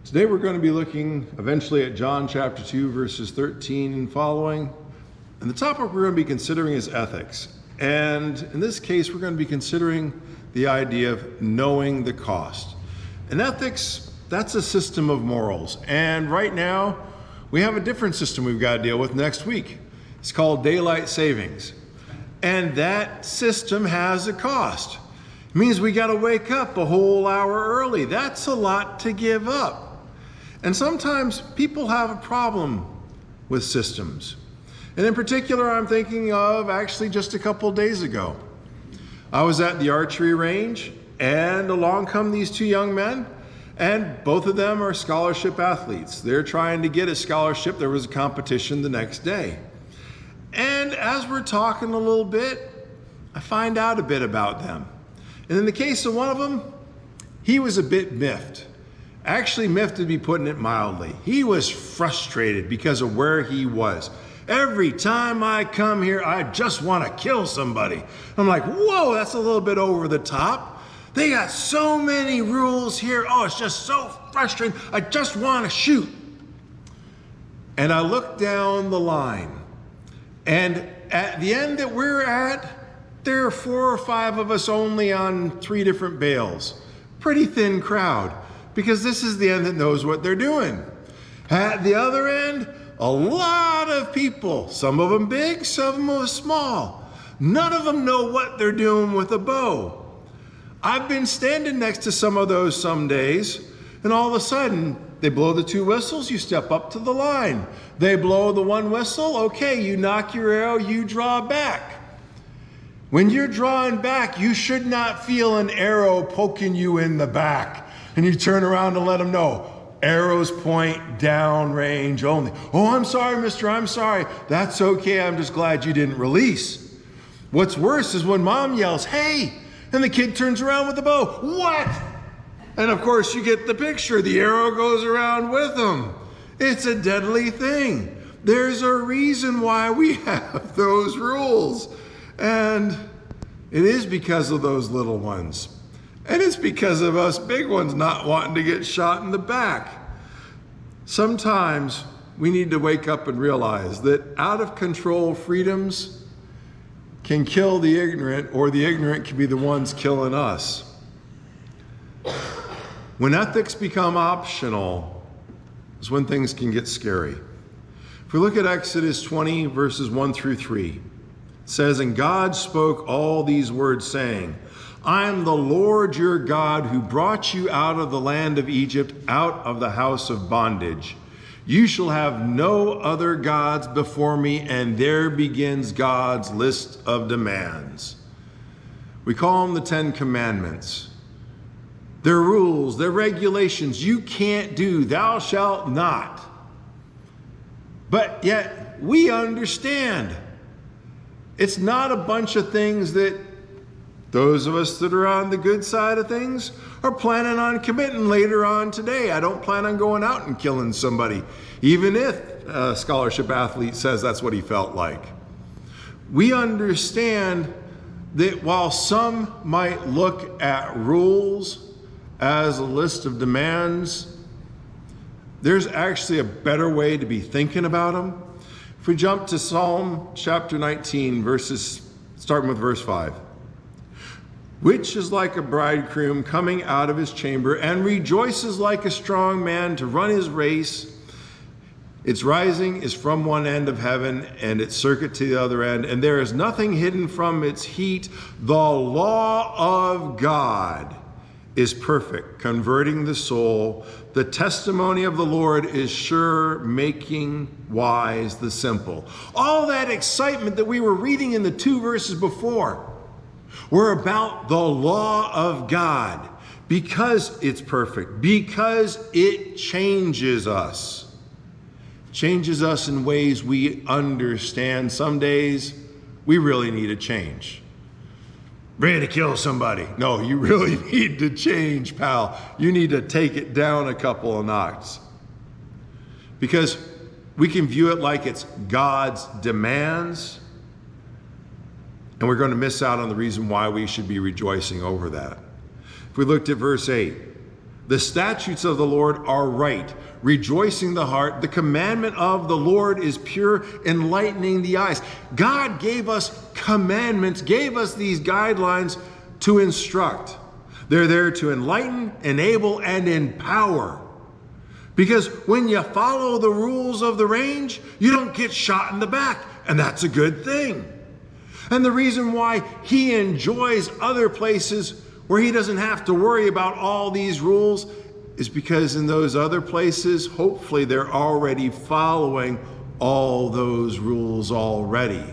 Today we're going to be looking eventually at John chapter 2, verses 13 and following. And the topic we're going to be considering is ethics. And in this case, we're going to be considering the idea of knowing the cost. And ethics, that's a system of morals. And right now, we have a different system we've got to deal with next week. It's called daylight savings. And that system has a cost. It means we got to wake up a whole hour early. That's a lot to give up. And sometimes people have a problem with systems. And in particular, I'm thinking of actually just a couple days ago. I was at the archery range, and along come these two young men, and both of them are scholarship athletes. They're trying to get a scholarship. There was a competition the next day. And as we're talking a little bit, I find out a bit about them. And in the case of one of them, he was a bit miffed. Actually, miffed would be putting it mildly. He was frustrated because of where he was. Every time I come here, I just want to kill somebody. I'm like, whoa, that's a little bit over the top. They got so many rules here. Oh, it's just so frustrating. I just want to shoot. And I look down the line, and at the end that we're at, there are 4 or 5 of us only on 3 different bales. Pretty thin crowd, because this is the end that knows what they're doing. At the other end, a lot of people, some of them big, some of them small. None of them know what they're doing with a bow. I've been standing next to some of those some days, and all of a sudden, they blow the 2 whistles, you step up to the line. They blow the 1 whistle, okay, you knock your arrow, you draw back. When you're drawing back, you should not feel an arrow poking you in the back. And you turn around and let them know, arrows point down range only. Oh, I'm sorry, mister, I'm sorry. That's okay, I'm just glad you didn't release. What's worse is when mom yells, hey, and the kid turns around with the bow. What? And of course you get the picture. The arrow goes around with them. It's a deadly thing. There's a reason why we have those rules. And it is because of those little ones. And it's because of us big ones not wanting to get shot in the back. Sometimes we need to wake up and realize that out of control freedoms can kill the ignorant, or the ignorant can be the ones killing us. When ethics become optional is when things can get scary. If we look at Exodus 20, verses 1 through 3, it says, and God spoke all these words, saying, I am the Lord your God who brought you out of the land of Egypt, out of the house of bondage. You shall have no other gods before me. And there begins God's list of demands. We call them the 10 Commandments. They're rules, they're regulations. You can't do, thou shalt not. But yet we understand it's not a bunch of things that those of us that are on the good side of things are planning on committing later on today. I don't plan on going out and killing somebody, even if a scholarship athlete says that's what he felt like. We understand that while some might look at rules as a list of demands, there's actually a better way to be thinking about them. If we jump to Psalm chapter 19, starting with verse 5. Which is like a bridegroom coming out of his chamber and rejoices like a strong man to run his race. Its rising is from one end of heaven and its circuit to the other end, and there is nothing hidden from its heat. The law of God is perfect, converting the soul. The testimony of the Lord is sure, making wise the simple. All that excitement that we were reading in the 2 verses before were about the law of God, because it's perfect, because it changes us. Changes us in ways we understand. Some days we really need a change. Ready to kill somebody. No, you really need to change, pal. You need to take it down a couple of notches. Because we can view it like it's God's demands, and we're going to miss out on the reason why we should be rejoicing over that. If we looked at verse 8, The statutes of the Lord are right, rejoicing the heart. The commandment of the Lord is pure, enlightening the eyes. God gave us commandments, gave us these guidelines to instruct. They're there to enlighten, enable, and empower. Because when you follow the rules of the range, you don't get shot in the back, and that's a good thing. And the reason why he enjoys other places where he doesn't have to worry about all these rules is because in those other places, hopefully they're already following all those rules already.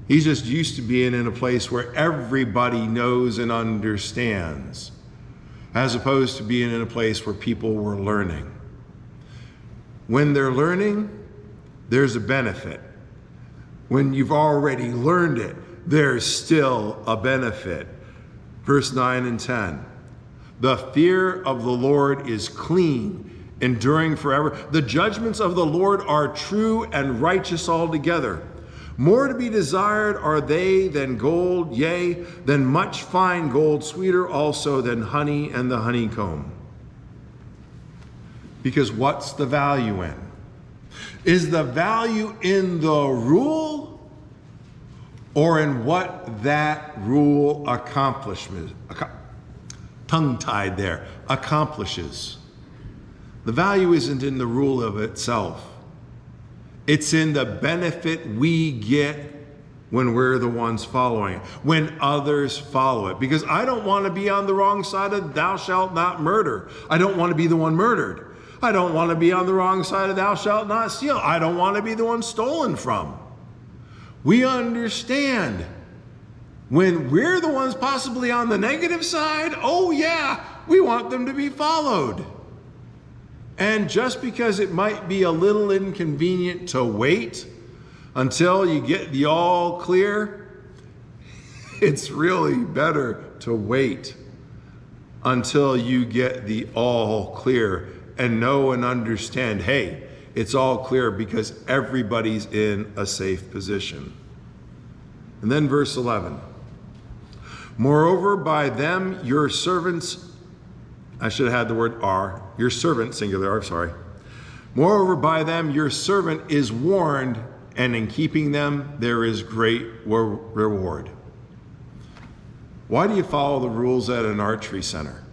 He's just used to being in a place where everybody knows and understands, as opposed to being in a place where people were learning. When they're learning, there's a benefit. When you've already learned it, there's still a benefit. Verse 9 and 10. The fear of the Lord is clean, enduring forever. The judgments of the Lord are true and righteous altogether. More to be desired are they than gold, yea, than much fine gold, sweeter also than honey and the honeycomb. Because what's the value in? Is the value in the rule or in what that rule accomplishes? Tongue-tied there. Accomplishes. The value isn't in the rule of itself. It's in the benefit we get when we're the ones following it, when others follow it. Because I don't want to be on the wrong side of thou shalt not murder. I don't want to be the one murdered. I don't want to be on the wrong side of thou shalt not steal. I don't want to be the one stolen from. We understand when we're the ones possibly on the negative side, oh yeah, we want them to be followed. And just because it might be a little inconvenient to wait until you get the all clear, it's really better to wait until you get the all clear and know and understand, hey, it's all clear because everybody's in a safe position. And then verse 11. Moreover, by them your servants, I should have had the word are, your servant, singular, sorry. Moreover, by them your servant is warned, and in keeping them there is great reward. Why do you follow the rules at an archery center?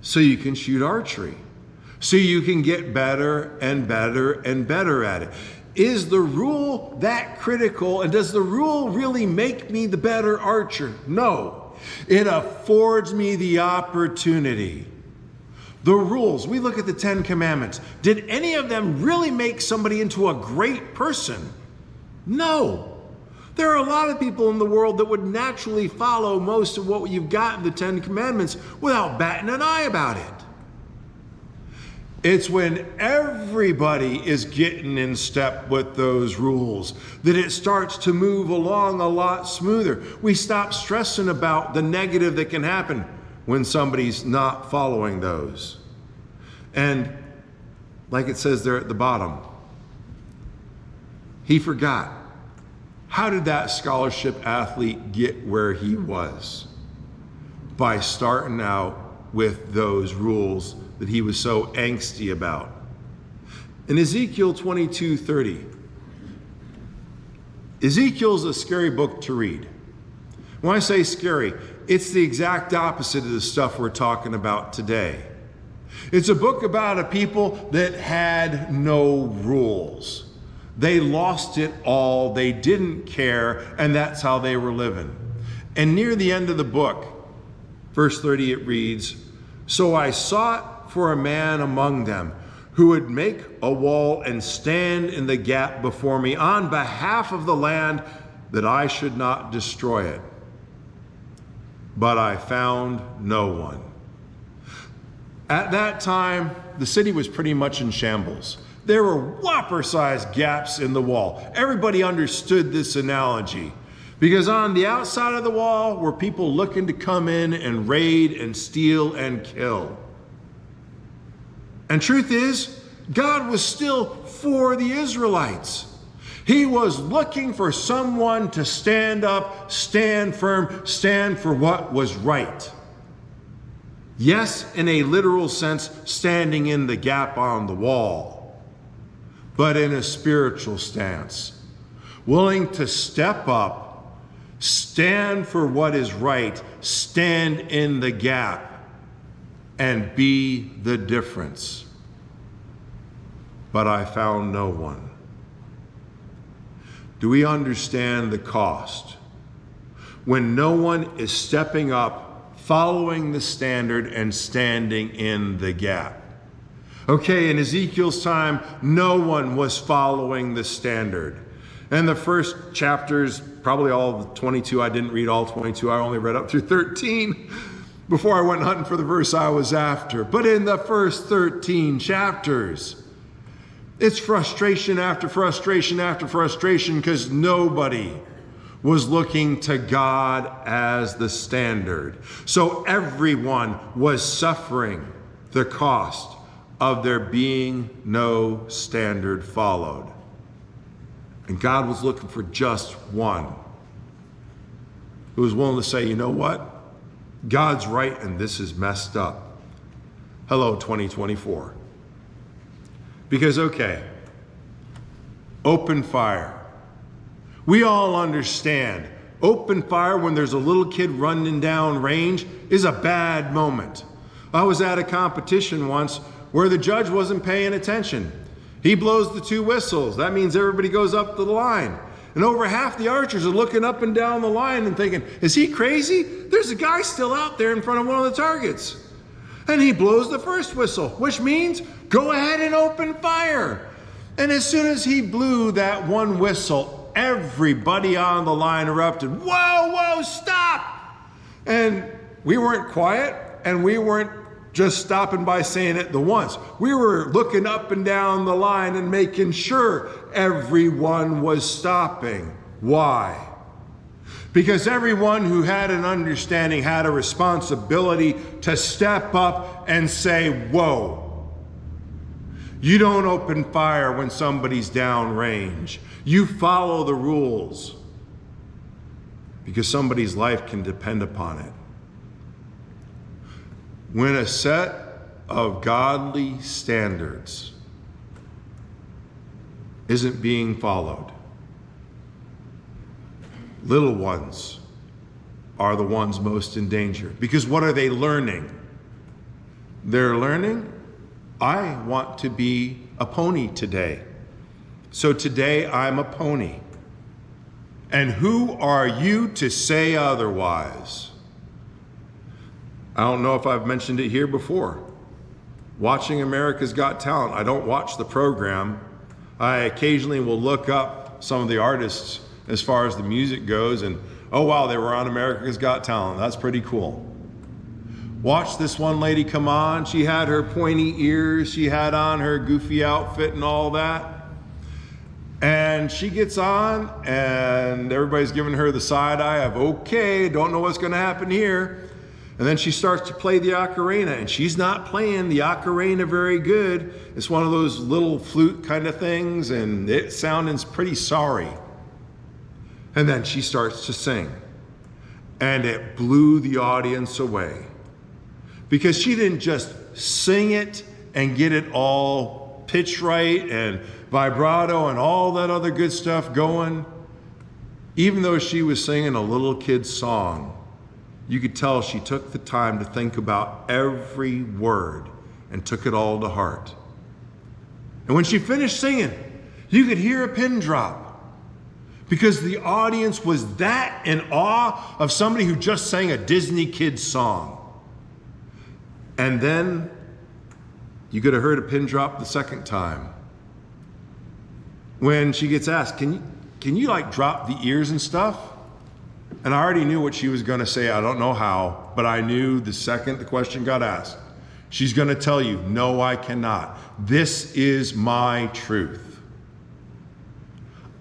So you can shoot archery. So you can get better and better and better at it. Is the rule that critical, and does the rule really make me the better archer? No. It affords me the opportunity. The rules, we look at the 10 Commandments. Did any of them really make somebody into a great person? No. There are a lot of people in the world that would naturally follow most of what you've got in the 10 Commandments without batting an eye about it. It's when everybody is getting in step with those rules that it starts to move along a lot smoother. We stop stressing about the negative that can happen when somebody's not following those. And like it says there at the bottom, he forgot. How did that scholarship athlete get where he was? By starting out with those rules that he was so angsty about. In Ezekiel 22:30, Ezekiel's a scary book to read. When I say scary, it's the exact opposite of the stuff we're talking about today. It's a book about a people that had no rules. They lost it all, they didn't care, and that's how they were living. And near the end of the book, verse 30, it reads, "So I sought for a man among them who would make a wall and stand in the gap before me on behalf of the land, that I should not destroy it. But I found no one." At that time, the city was pretty much in shambles. There were whopper-sized gaps in the wall. Everybody understood this analogy, because on the outside of the wall were people looking to come in and raid and steal and kill. And truth is, God was still for the Israelites. He was looking for someone to stand up, stand firm, stand for what was right. Yes, in a literal sense, standing in the gap on the wall, but in a spiritual stance, willing to step up, stand for what is right, stand in the gap, and be the difference. But I found no one. Do we understand the cost? When no one is stepping up, following the standard, and standing in the gap. Okay, in Ezekiel's time, no one was following the standard. And the first chapters, probably all of the 22, I didn't read all 22, I only read up through 13 before I went hunting for the verse I was after. But in the first 13 chapters, it's frustration after frustration after frustration because nobody was looking to God as the standard. So everyone was suffering the cost of there being no standard followed. And God was looking for just one who was willing to say, you know what? God's right and this is messed up. Hello, 2024. Because, okay, open fire. We all understand open fire when there's a little kid running down range is a bad moment. I was at a competition once where the judge wasn't paying attention. He blows the 2 whistles. That means everybody goes up to the line. And over half the archers are looking up and down the line and thinking, is he crazy? There's a guy still out there in front of one of the targets. And he blows the first whistle, which means go ahead and open fire. And as soon as he blew that one whistle, everybody on the line erupted, whoa, whoa, stop! And we weren't quiet, and we weren't just stopping by saying it the once. We were looking up and down the line and making sure everyone was stopping. Why? Because everyone who had an understanding had a responsibility to step up and say, whoa. You don't open fire when somebody's downrange. You follow the rules because somebody's life can depend upon it. When a set of godly standards isn't being followed, little ones are the ones most in danger. Because what are they learning? They're learning, I want to be a pony today. So today I'm a pony. And who are you to say otherwise? I don't know if I've mentioned it here before. Watching America's Got Talent, I don't watch the program. I occasionally will look up some of the artists as far as the music goes and, oh wow, they were on America's Got Talent. That's pretty cool. Watch this one lady come on. She had her pointy ears. She had on her goofy outfit and all that. And she gets on and everybody's giving her the side eye of, okay, don't know what's going to happen here. And then she starts to play the ocarina, and she's not playing the ocarina very good. It's one of those little flute kind of things, and it sounding pretty sorry. And then she starts to sing, and it blew the audience away. Because she didn't just sing it and get it all pitch right and vibrato and all that other good stuff going. Even though she was singing a little kid's song, you could tell she took the time to think about every word and took it all to heart. And when she finished singing, you could hear a pin drop because the audience was that in awe of somebody who just sang a Disney kid's song. And then you could have heard a pin drop the second time. When she gets asked, can you like drop the ears and stuff? And I already knew what she was going to say. I don't know how, but I knew the second the question got asked, she's going to tell you, no, I cannot. This is my truth.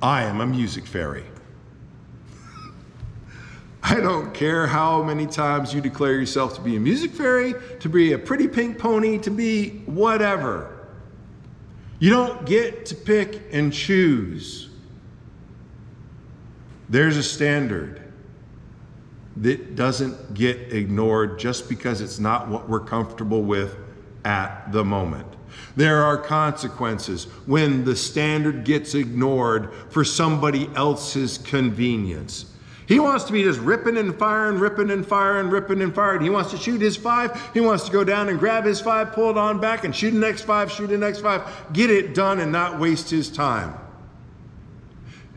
I am a music fairy. I don't care how many times you declare yourself to be a music fairy, to be a pretty pink pony, to be whatever. You don't get to pick and choose. There's a standard. that doesn't get ignored just because it's not what we're comfortable with at the moment. There are consequences when the standard gets ignored for somebody else's convenience. He wants to be just ripping and firing, ripping and firing, ripping and firing. He wants to shoot his 5. He wants to go down and grab his 5, pull it on back, and shoot the next 5, shoot the next 5. Get it done and not waste his time.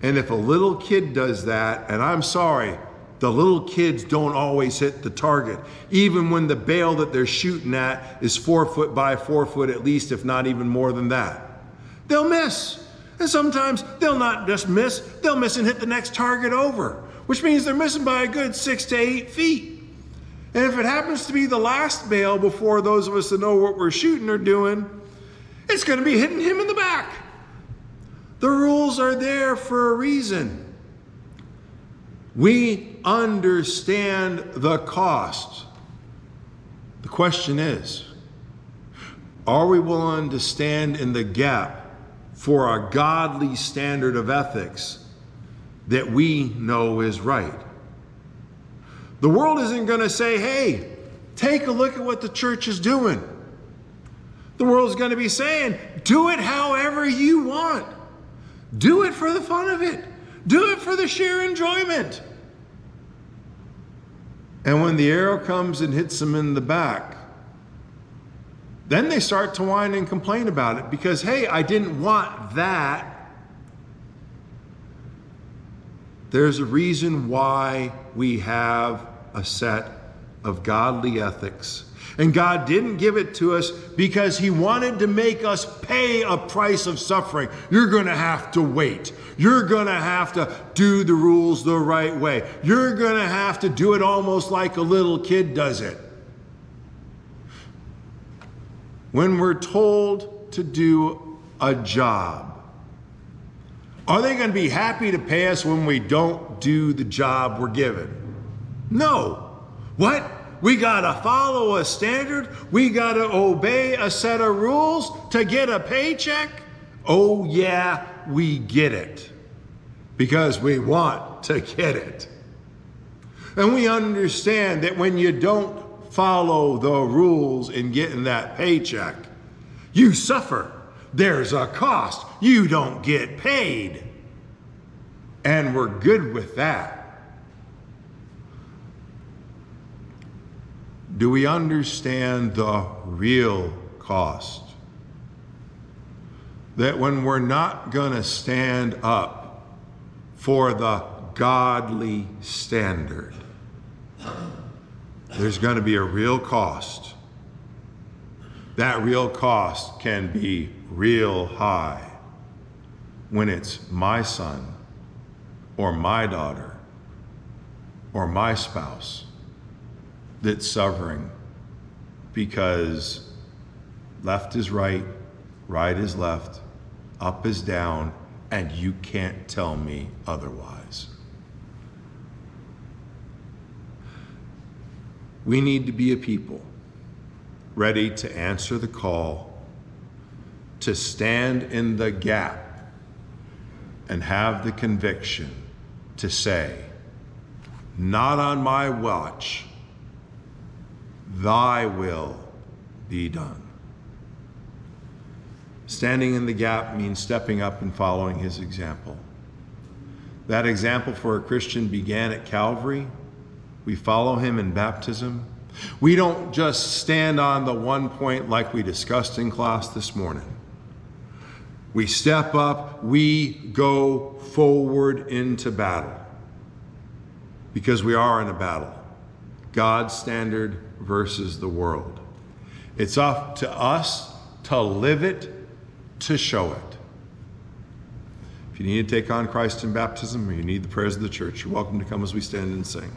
And if a little kid does that, and I'm sorry, the little kids don't always hit the target, even when the bale that they're shooting at is 4 foot by 4 foot at least, if not even more than that. They'll miss. And sometimes they'll not just miss, they'll miss and hit the next target over, which means they're missing by a good 6 to 8 feet. And if it happens to be the last bale before those of us that know what we're shooting are doing, it's going to be hitting him in the back. The rules are there for a reason. We understand the cost. The question is, are we willing to stand in the gap for a godly standard of ethics that we know is right? The world isn't going to say, hey, take a look at what the church is doing. The world's going to be saying, do it however you want. Do it for the fun of it. Do it for the sheer enjoyment. And when the arrow comes and hits them in the back, then they start to whine and complain about it because, hey, I didn't want that. There's a reason why we have a set of godly ethics. And God didn't give it to us because he wanted to make us pay a price of suffering. You're going to have to wait. You're going to have to do the rules the right way. You're going to have to do it almost like a little kid does it. When we're told to do a job, are they going to be happy to pay us when we don't do the job we're given? No. What? We got to follow a standard. We got to obey a set of rules to get a paycheck. Oh yeah, we get it because we want to get it. And we understand that when you don't follow the rules in getting that paycheck, you suffer. There's a cost. You don't get paid. And we're good with that. Do we understand the real cost? That when we're not going to stand up for the godly standard, there's going to be a real cost. That real cost can be real high when it's my son or my daughter or my spouse that's suffering because left is right, right is left, up is down, and you can't tell me otherwise. We need to be a people ready to answer the call, to stand in the gap, and have the conviction to say, not on my watch, thy will be done. Standing in the gap means stepping up and following his example. That example for a Christian began at Calvary. We follow him in baptism. We don't just stand on the one point like we discussed in class this morning. We step up, we go forward into battle because we are in a battle. God's standard versus the world. It's up to us to live it, to show it. If you need to take on Christ in baptism or you need the prayers of the church, you're welcome to come as we stand and sing.